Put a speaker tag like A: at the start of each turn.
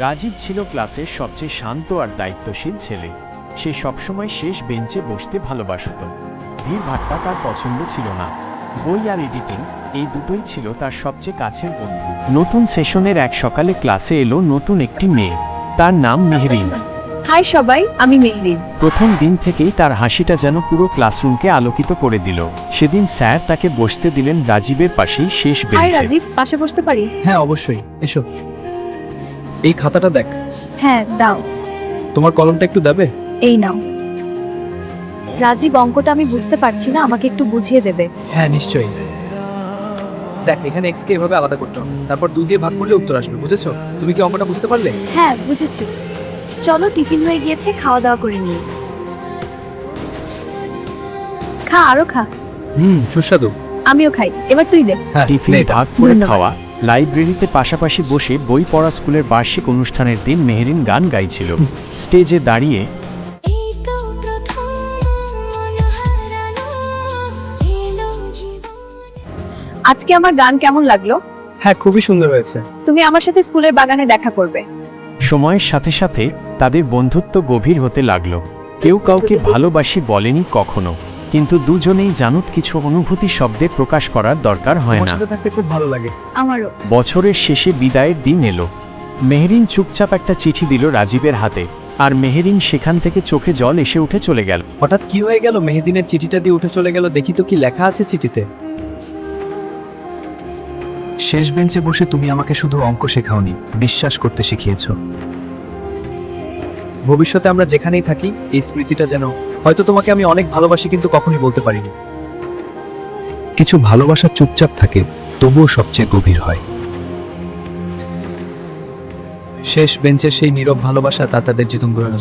A: রাজীব ছিল ক্লাসের সবচেয়ে শান্ত আর দায়িত্বশীল ছেলে। সে সবসময় শেষ বেঞ্চে বসতে ভালোবাসত। ভিড়ভাট্টা তার পছন্দ ছিল না। বই আর এডিটিং, এই দুটোই ছিল তার সবচেয়ে কাছের বন্ধু। নতুন সেশনের এক সকালে ক্লাসে এলো নতুন একটি মেয়ে। তার নাম মেহরিন।
B: হাই সবাই, আমি মেহরিন।
A: প্রথম দিন থেকেই তার হাসিটা যেন পুরো ক্লাসরুমকে আলোকিত করে দিল। সেদিন স্যার তাকে বসতে দিলেন রাজীবের পাশেই শেষ
B: হাই
A: বেঞ্চে।
B: রাজীব, পাশে বসতে পারি?
C: হ্যাঁ অবশ্যই, এসো। এই খাতাটা দেখ।
B: হ্যাঁ দাও।
C: তোমার কলমটা একটু দেবে?
B: এই নাও। রাজীব, অঙ্কটা আমি বুঝতে পারছি না, আমাকে একটু বুঝিয়ে দেবে?
C: হ্যাঁ নিশ্চয়ই। দেখ, এখানে x কে এভাবে আলাদা করতে হবে, তারপর 2 দিয়ে ভাগ করলে উত্তর আসবে। বুঝেছো? তুমি কি অঙ্কটা বুঝতে পারলে?
B: হ্যাঁ বুঝেছি। চলো, টিফিন হয়ে গিয়েছে, খাওয়া দাওয়া করে নিই। খা, আরো খা।
C: সুস্বাদু।
B: আমিও খাই, এবার তুই দে।
C: হ্যাঁ,
A: টিফিন
C: নে এটা।
A: ভাগ করে
B: ধন্যবাদ।
A: খাওয়া, লাইব্রেরিতে পাশাপাশি বসে বই পড়া, স্কুলের বার্ষিক অনুষ্ঠানের দিন মেহরিন গান গাইছিল স্টেজে দাঁড়িয়ে।
B: আজকে আমার গান কেমন লাগলো?
C: হ্যাঁ, খুবই সুন্দর হয়েছে।
B: তুমি আমার সাথে স্কুলের বাগানে দেখা করবে।
A: সময়ের সাথে সাথে তাদের বন্ধুত্ব গভীর হতে লাগলো। কেউ কাউকে ভালোবাসি বলেনি কখনো, কিন্তু দুজনেই জানুত কিছু অনুভূতি শব্দে প্রকাশ করার দরকার হয়
C: তোমার
A: না।
C: সাথে থাকতে খুব ভালো লাগে।
B: আমারও।
A: বছরের শেষে বিদায়ের দিন এলো। মেহরিন চুপচাপ একটা চিঠি দিল রাজীবের হাতে, আর মেহরিন সেখান থেকে চোখে জল এসে উঠে চলে গেল।
C: হঠাৎ কি হয়ে গেল? মেহেদিনের চিঠিটা দিয়ে উঠে চলে গেল। দেখি তো কি লেখা আছে চিঠিতে। শেষ বেঞ্চে বসে তুমি আমাকে শুধু অঙ্ক শেখাওনি, বিশ্বাস করতে শিখিয়েছো। ভবিষ্যতে আমরা যেখানেই থাকি, এই স্মৃতিটা যেন, হয়তো তোমাকে আমি অনেক ভালোবাসি কিন্তু কখনোই বলতে পারিনি। কিছু ভালোবাসা চুপচাপ থাকে, তবুও সবচেয়ে গভীর হয়। শেষ বেঞ্চের সেই নীরব ভালোবাসা তা তাদের জীবন গড়ে না।